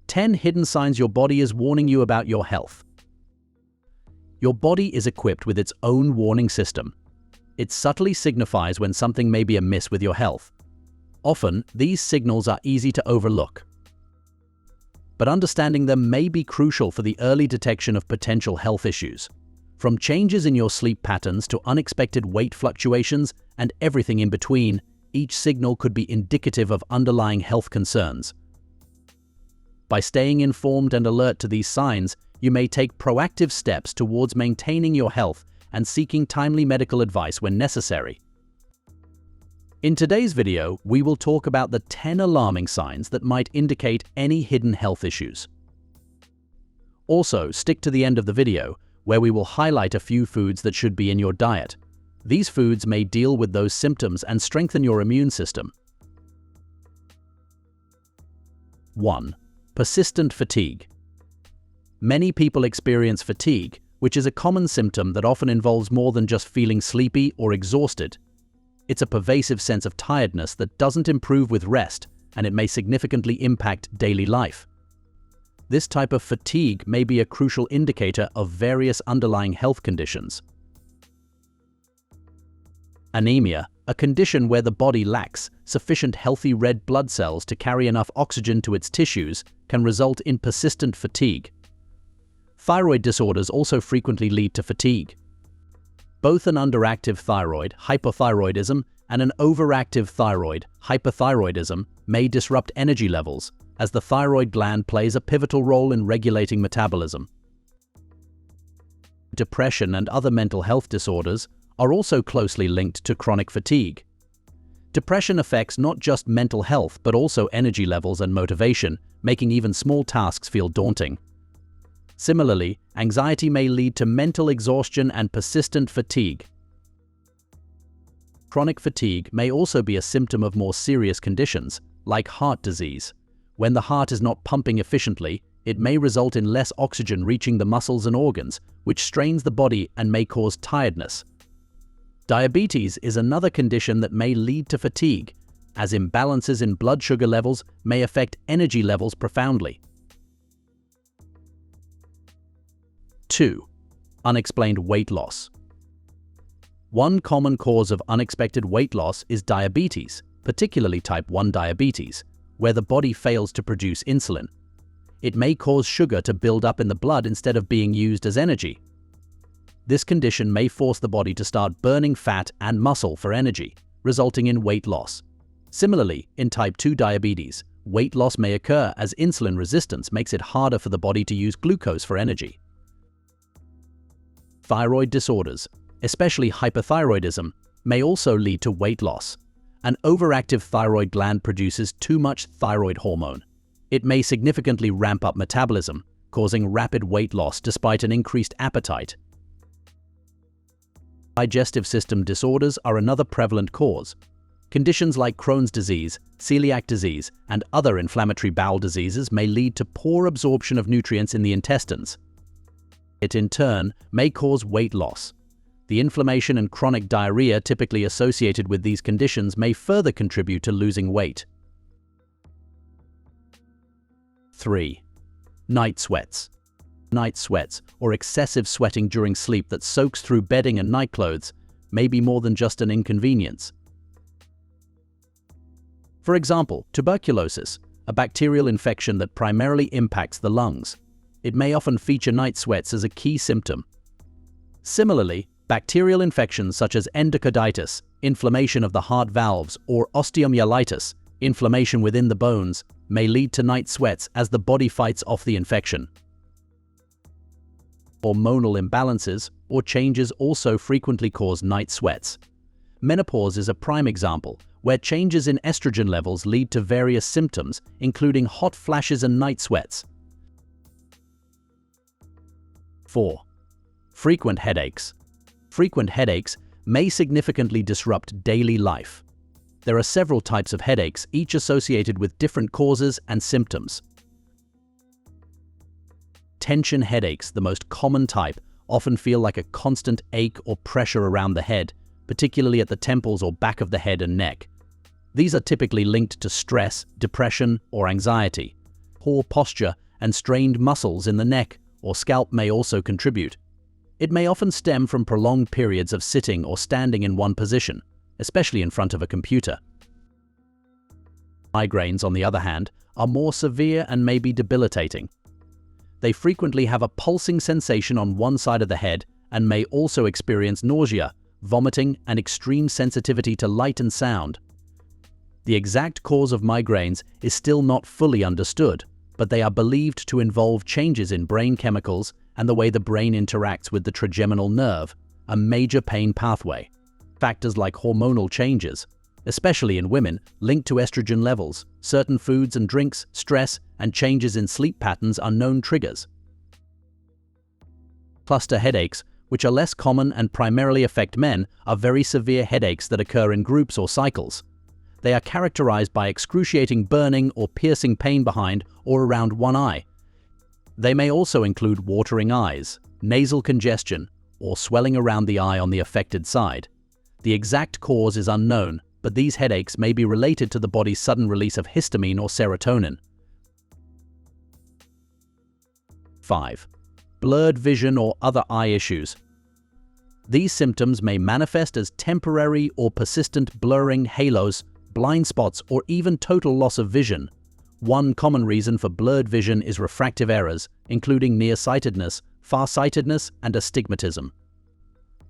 10 hidden signs your body is warning you about your health. Your body is equipped with its own warning system. It subtly signifies when something may be amiss with your health. Often, these signals are easy to overlook. But understanding them may be crucial for the early detection of potential health issues. From changes in your sleep patterns to unexpected weight fluctuations and everything in between, each signal could be indicative of underlying health concerns. By staying informed and alert to these signs, you may take proactive steps towards maintaining your health and seeking timely medical advice when necessary. In today's video, we will talk about the 10 alarming signs that might indicate any hidden health issues. Also, stick to the end of the video, where we will highlight a few foods that should be in your diet. These foods may deal with those symptoms and strengthen your immune system. 1. Persistent fatigue. Many people experience fatigue, which is a common symptom that often involves more than just feeling sleepy or exhausted. It's a pervasive sense of tiredness that doesn't improve with rest, and it may significantly impact daily life. This type of fatigue may be a crucial indicator of various underlying health conditions. Anemia, a condition where the body lacks sufficient healthy red blood cells to carry enough oxygen to its tissues, can result in persistent fatigue. Thyroid disorders also frequently lead to fatigue. Both an underactive thyroid, hypothyroidism, and an overactive thyroid, hyperthyroidism, may disrupt energy levels, as the thyroid gland plays a pivotal role in regulating metabolism. Depression and other mental health disorders are also closely linked to chronic fatigue. Depression affects not just mental health but also energy levels and motivation, making even small tasks feel daunting. Similarly, anxiety may lead to mental exhaustion and persistent fatigue. Chronic fatigue may also be a symptom of more serious conditions, like heart disease. When the heart is not pumping efficiently, it may result in less oxygen reaching the muscles and organs, which strains the body and may cause tiredness. Diabetes is another condition that may lead to fatigue, as imbalances in blood sugar levels may affect energy levels profoundly. 2. Unexplained weight loss. One common cause of unexpected weight loss is diabetes, particularly type 1 diabetes, where the body fails to produce insulin. It may cause sugar to build up in the blood instead of being used as energy. This condition may force the body to start burning fat and muscle for energy, resulting in weight loss. Similarly, in type 2 diabetes, weight loss may occur as insulin resistance makes it harder for the body to use glucose for energy. Thyroid disorders, especially hyperthyroidism, may also lead to weight loss. An overactive thyroid gland produces too much thyroid hormone. It may significantly ramp up metabolism, causing rapid weight loss despite an increased appetite. Digestive system disorders are another prevalent cause. Conditions like Crohn's disease, celiac disease, and other inflammatory bowel diseases may lead to poor absorption of nutrients in the intestines. It in turn may cause weight loss. The inflammation and chronic diarrhea typically associated with these conditions may further contribute to losing weight. 3. Night sweats. Night sweats, or excessive sweating during sleep that soaks through bedding and nightclothes, may be more than just an inconvenience. For example, tuberculosis, a bacterial infection that primarily impacts the lungs. It may often feature night sweats as a key symptom. Similarly, bacterial infections such as endocarditis, inflammation of the heart valves, or osteomyelitis, inflammation within the bones, may lead to night sweats as the body fights off the infection. Hormonal imbalances or changes also frequently cause night sweats. Menopause is a prime example, where changes in estrogen levels lead to various symptoms, including hot flashes and night sweats. 4. Frequent headaches. Frequent headaches may significantly disrupt daily life. There are several types of headaches, each associated with different causes and symptoms. Tension headaches, the most common type, often feel like a constant ache or pressure around the head, particularly at the temples or back of the head and neck. These are typically linked to stress, depression, or anxiety. poor posture and strained muscles in the neck or scalp may also contribute. It may often stem from prolonged periods of sitting or standing in one position, especially in front of a computer. Migraines, on the other hand, are more severe and may be debilitating. They frequently have a pulsing sensation on one side of the head and may also experience nausea, vomiting, and extreme sensitivity to light and sound. The exact cause of migraines is still not fully understood, but they are believed to involve changes in brain chemicals and the way the brain interacts with the trigeminal nerve, a major pain pathway. Factors like hormonal changes, especially in women, linked to estrogen levels, certain foods and drinks, stress, and changes in sleep patterns are known triggers. Cluster headaches, which are less common and primarily affect men, are very severe headaches that occur in groups or cycles. They are characterized by excruciating burning or piercing pain behind or around one eye. They may also include watering eyes, nasal congestion, or swelling around the eye on the affected side. The exact cause is unknown, but these headaches may be related to the body's sudden release of histamine or serotonin. 5. Blurred vision or other eye issues. These symptoms may manifest as temporary or persistent blurring, halos, blind spots, or even total loss of vision. One common reason for blurred vision is refractive errors, including nearsightedness, farsightedness, and astigmatism.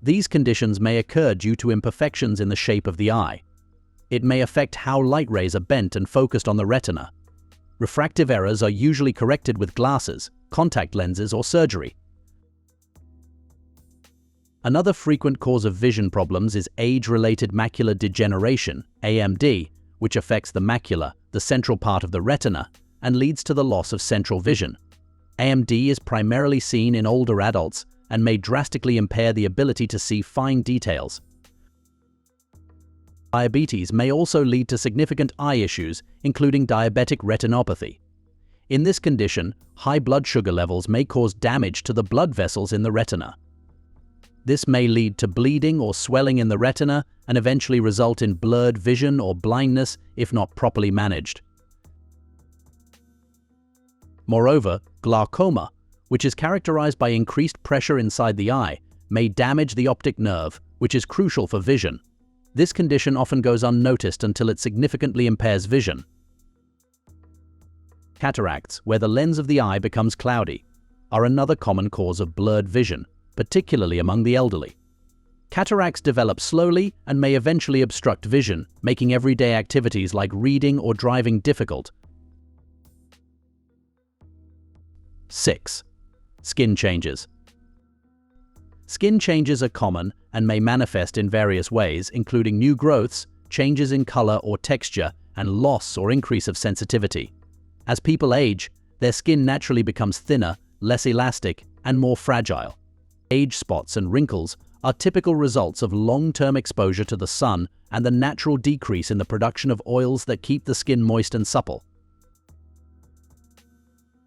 These conditions may occur due to imperfections in the shape of the eye. It may affect how light rays are bent and focused on the retina. Refractive errors are usually corrected with glasses, contact lenses, or surgery. Another frequent cause of vision problems is age-related macular degeneration, AMD, which affects the macula, the central part of the retina, and leads to the loss of central vision. AMD is primarily seen in older adults and may drastically impair the ability to see fine details. Diabetes may also lead to significant eye issues, including diabetic retinopathy. In this condition, high blood sugar levels may cause damage to the blood vessels in the retina. This may lead to bleeding or swelling in the retina and eventually result in blurred vision or blindness if not properly managed. Moreover, glaucoma, which is characterized by increased pressure inside the eye, may damage the optic nerve, which is crucial for vision. This condition often goes unnoticed until it significantly impairs vision. Cataracts, where the lens of the eye becomes cloudy, are another common cause of blurred vision, particularly among the elderly. Cataracts develop slowly and may eventually obstruct vision, making everyday activities like reading or driving difficult. 6. Skin changes. Skin changes are common and may manifest in various ways, including new growths, changes in color or texture, and loss or increase of sensitivity. As people age, their skin naturally becomes thinner, less elastic, and more fragile. Age spots and wrinkles are typical results of long-term exposure to the sun and the natural decrease in the production of oils that keep the skin moist and supple.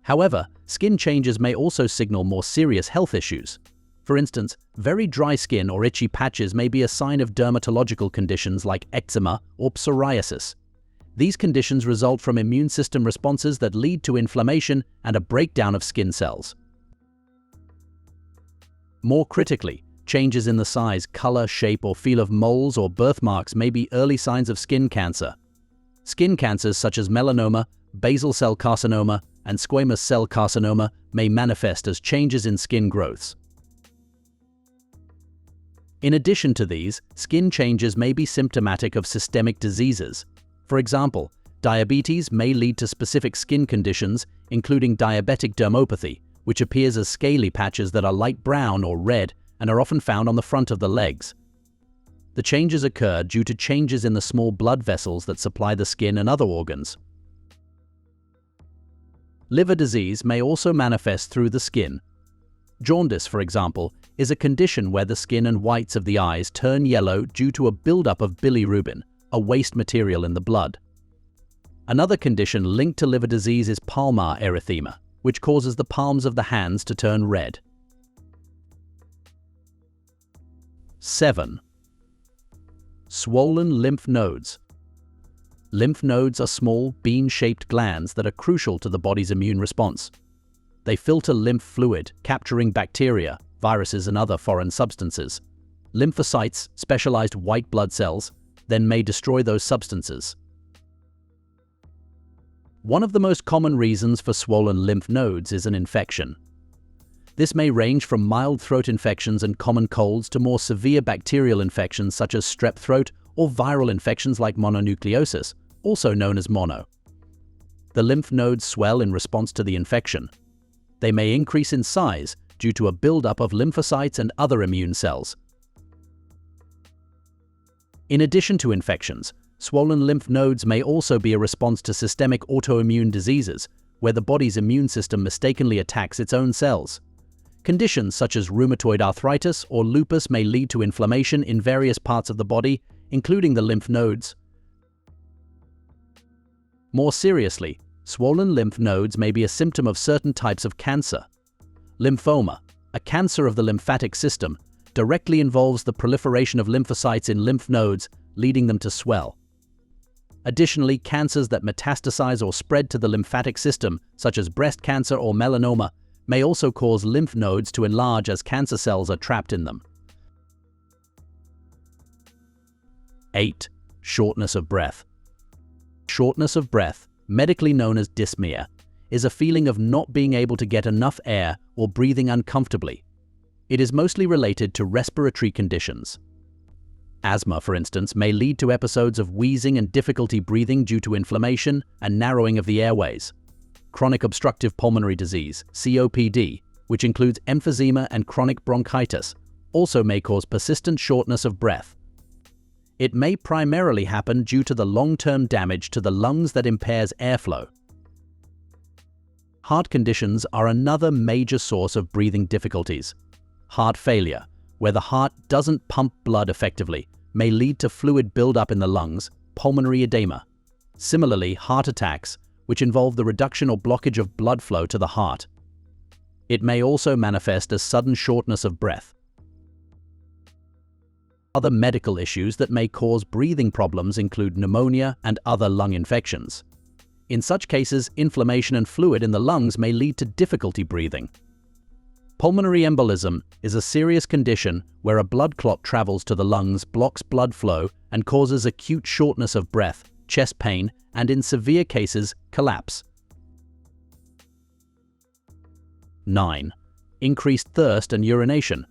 However, skin changes may also signal more serious health issues. For instance, very dry skin or itchy patches may be a sign of dermatological conditions like eczema or psoriasis. These conditions result from immune system responses that lead to inflammation and a breakdown of skin cells. More critically, changes in the size, color, shape, or feel of moles or birthmarks may be early signs of skin cancer. Skin cancers such as melanoma, basal cell carcinoma, and squamous cell carcinoma may manifest as changes in skin growths. In addition to these, skin changes may be symptomatic of systemic diseases. For example, diabetes may lead to specific skin conditions, including diabetic dermopathy, which appears as scaly patches that are light brown or red and are often found on the front of the legs. The changes occur due to changes in the small blood vessels that supply the skin and other organs. Liver disease may also manifest through the skin. Jaundice, for example, is a condition where the skin and whites of the eyes turn yellow due to a buildup of bilirubin, a waste material in the blood. Another condition linked to liver disease is palmar erythema, which causes the palms of the hands to turn red. 7. Swollen lymph nodes. Lymph nodes are small, bean-shaped glands that are crucial to the body's immune response. They filter lymph fluid, capturing bacteria, viruses, and other foreign substances. Lymphocytes, specialized white blood cells, then may destroy those substances. One of the most common reasons for swollen lymph nodes is an infection. This may range from mild throat infections and common colds to more severe bacterial infections such as strep throat or viral infections like mononucleosis, also known as mono. The lymph nodes swell in response to the infection. They may increase in size due to a buildup of lymphocytes and other immune cells. In addition to infections, swollen lymph nodes may also be a response to systemic autoimmune diseases, where the body's immune system mistakenly attacks its own cells. Conditions such as rheumatoid arthritis or lupus may lead to inflammation in various parts of the body, including the lymph nodes. More seriously, swollen lymph nodes may be a symptom of certain types of cancer. Lymphoma, a cancer of the lymphatic system, directly involves the proliferation of lymphocytes in lymph nodes, leading them to swell. Additionally, cancers that metastasize or spread to the lymphatic system, such as breast cancer or melanoma, may also cause lymph nodes to enlarge as cancer cells are trapped in them. 8. Shortness of breath. Shortness of breath, medically known as dyspnea, is a feeling of not being able to get enough air or breathing uncomfortably. It is mostly related to respiratory conditions. Asthma, for instance, may lead to episodes of wheezing and difficulty breathing due to inflammation and narrowing of the airways. Chronic obstructive pulmonary disease, COPD, which includes emphysema and chronic bronchitis, also may cause persistent shortness of breath. It may primarily happen due to the long-term damage to the lungs that impairs airflow. Heart conditions are another major source of breathing difficulties. Heart failure, where the heart doesn't pump blood effectively, may lead to fluid buildup in the lungs, pulmonary edema. Similarly, heart attacks, which involve the reduction or blockage of blood flow to the heart. It may also manifest as sudden shortness of breath. Other medical issues that may cause breathing problems include pneumonia and other lung infections. In such cases, inflammation and fluid in the lungs may lead to difficulty breathing. Pulmonary embolism is a serious condition where a blood clot travels to the lungs, blocks blood flow, and causes acute shortness of breath, chest pain, and in severe cases, collapse. 9. Increased thirst and urination.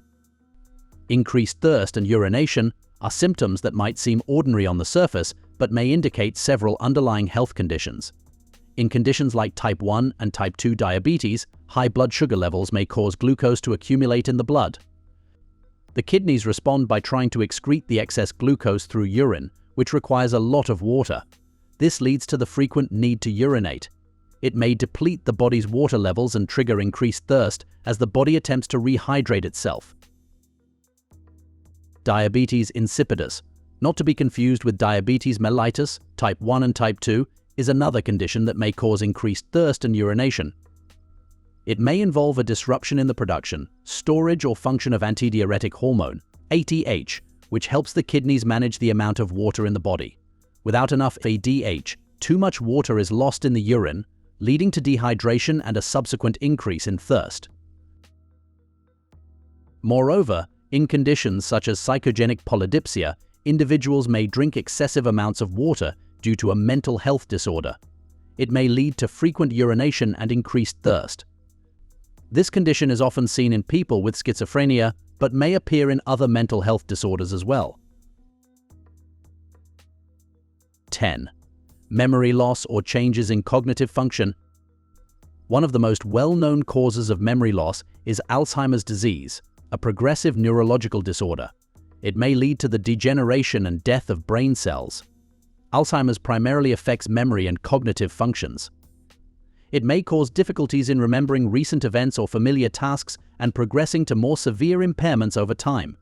Increased thirst and urination are symptoms that might seem ordinary on the surface but may indicate several underlying health conditions. In conditions like type 1 and type 2 diabetes, high blood sugar levels may cause glucose to accumulate in the blood. The kidneys respond by trying to excrete the excess glucose through urine, which requires a lot of water. This leads to the frequent need to urinate. It may deplete the body's water levels and trigger increased thirst as the body attempts to rehydrate itself. Diabetes insipidus, not to be confused with diabetes mellitus, type 1 and type 2, is another condition that may cause increased thirst and urination. It may involve a disruption in the production, storage, or function of antidiuretic hormone, ATH, which helps the kidneys manage the amount of water in the body. Without enough ADH, too much water is lost in the urine, leading to dehydration and a subsequent increase in thirst. Moreover, in conditions such as psychogenic polydipsia, individuals may drink excessive amounts of water due to a mental health disorder. It may lead to frequent urination and increased thirst. This condition is often seen in people with schizophrenia, but may appear in other mental health disorders as well. 10. Memory loss or changes in cognitive function. One of the most well-known causes of memory loss is Alzheimer's disease, a progressive neurological disorder. It may lead to the degeneration and death of brain cells. Alzheimer's primarily affects memory and cognitive functions. It may cause difficulties in remembering recent events or familiar tasks and progressing to more severe impairments over time.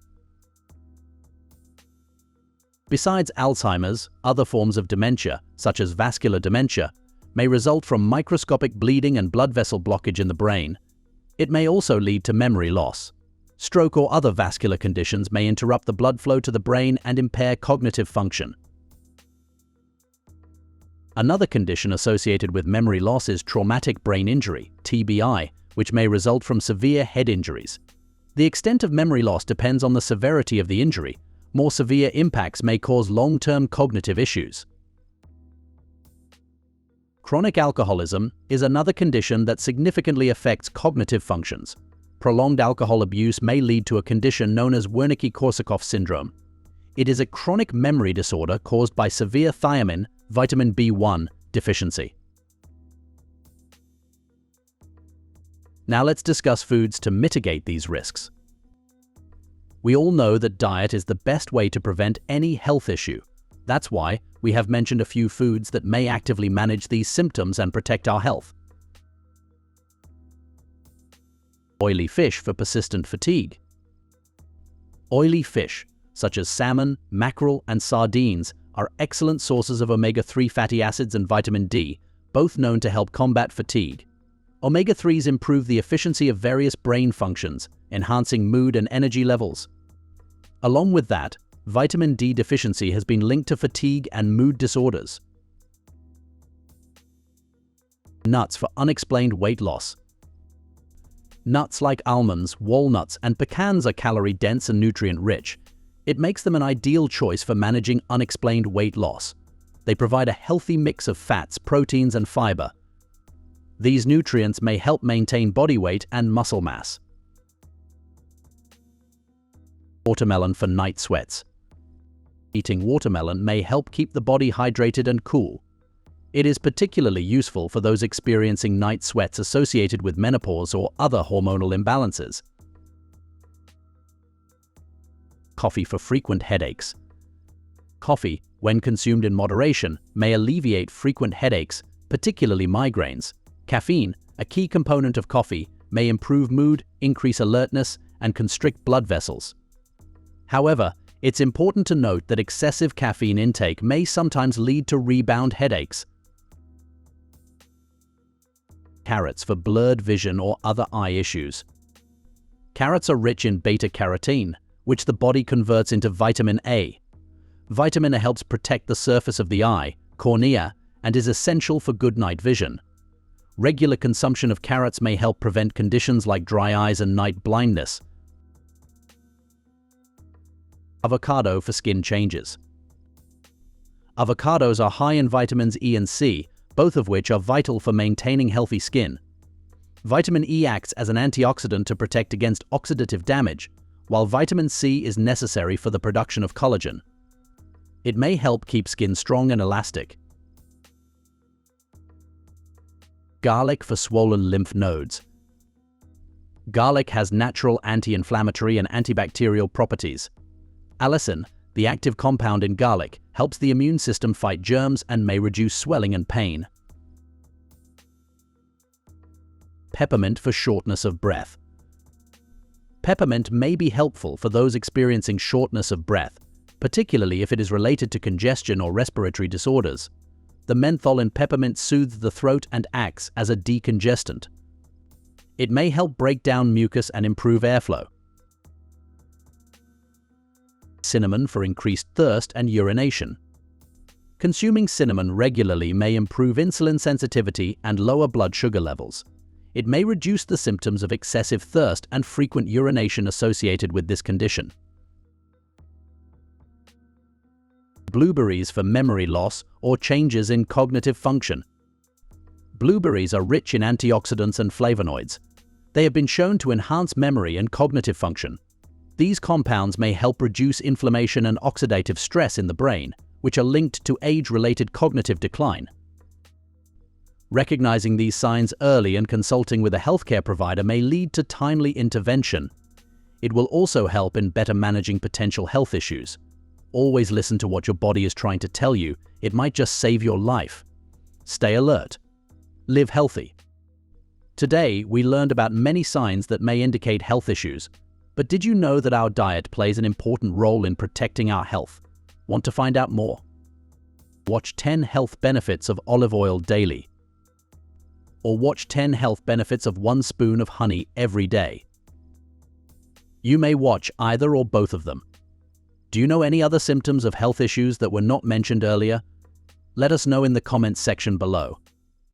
Besides Alzheimer's, other forms of dementia, such as vascular dementia, may result from microscopic bleeding and blood vessel blockage in the brain. It may also lead to memory loss. Stroke or other vascular conditions may interrupt the blood flow to the brain and impair cognitive function. Another condition associated with memory loss is traumatic brain injury, TBI, which may result from severe head injuries. The extent of memory loss depends on the severity of the injury. More severe impacts may cause long-term cognitive issues. Chronic alcoholism is another condition that significantly affects cognitive functions. Prolonged alcohol abuse may lead to a condition known as Wernicke-Korsakoff syndrome. It is a chronic memory disorder caused by severe thiamine, vitamin B1 deficiency. Now let's discuss foods to mitigate these risks. We all know that diet is the best way to prevent any health issue. That's why we have mentioned a few foods that may actively manage these symptoms and protect our health. Oily fish for persistent fatigue. Oily fish, such as salmon, mackerel, and sardines, are excellent sources of omega-3 fatty acids and vitamin D, both known to help combat fatigue. Omega-3s improve the efficiency of various brain functions, enhancing mood and energy levels. Along with that, vitamin D deficiency has been linked to fatigue and mood disorders. Nuts for unexplained weight loss. Nuts like almonds, walnuts, and pecans are calorie-dense and nutrient-rich. It makes them an ideal choice for managing unexplained weight loss. They provide a healthy mix of fats, proteins, and fiber. These nutrients may help maintain body weight and muscle mass. Watermelon for night sweats. Eating watermelon may help keep the body hydrated and cool. It is particularly useful for those experiencing night sweats associated with menopause or other hormonal imbalances. Coffee for frequent headaches. Coffee, when consumed in moderation, may alleviate frequent headaches, particularly migraines. Caffeine, a key component of coffee, may improve mood, increase alertness, and constrict blood vessels. However, it's important to note that excessive caffeine intake may sometimes lead to rebound headaches. Carrots for blurred vision or other eye issues. Carrots are rich in beta-carotene, which the body converts into vitamin A. Vitamin A helps protect the surface of the eye, cornea, and is essential for good night vision. Regular consumption of carrots may help prevent conditions like dry eyes and night blindness. Avocado for skin changes. Avocados are high in vitamins E and C, both of which are vital for maintaining healthy skin. Vitamin E acts as an antioxidant to protect against oxidative damage, while vitamin C is necessary for the production of collagen. It may help keep skin strong and elastic. Garlic for swollen lymph nodes. Garlic has natural anti-inflammatory and antibacterial properties. Allicin, the active compound in garlic, helps the immune system fight germs and may reduce swelling and pain. Peppermint for shortness of breath. Peppermint may be helpful for those experiencing shortness of breath, particularly if it is related to congestion or respiratory disorders. The menthol in peppermint soothes the throat and acts as a decongestant. It may help break down mucus and improve airflow. Cinnamon for increased thirst and urination. Consuming cinnamon regularly may improve insulin sensitivity and lower blood sugar levels. It may reduce the symptoms of excessive thirst and frequent urination associated with this condition. Blueberries for memory loss or changes in cognitive function. Blueberries are rich in antioxidants and flavonoids. They have been shown to enhance memory and cognitive function. These compounds may help reduce inflammation and oxidative stress in the brain, which are linked to age-related cognitive decline. Recognizing these signs early and consulting with a healthcare provider may lead to timely intervention. It will also help in better managing potential health issues. Always listen to what your body is trying to tell you. It might just save your life. Stay alert. Live healthy. Today, we learned about many signs that may indicate health issues. But did you know that our diet plays an important role in protecting our health? Want to find out more? Watch 10 health benefits of olive oil daily. Or watch 10 health benefits of 1 spoon of honey every day. You may watch either or both of them. Do you know any other symptoms of health issues that were not mentioned earlier? Let us know in the comments section below.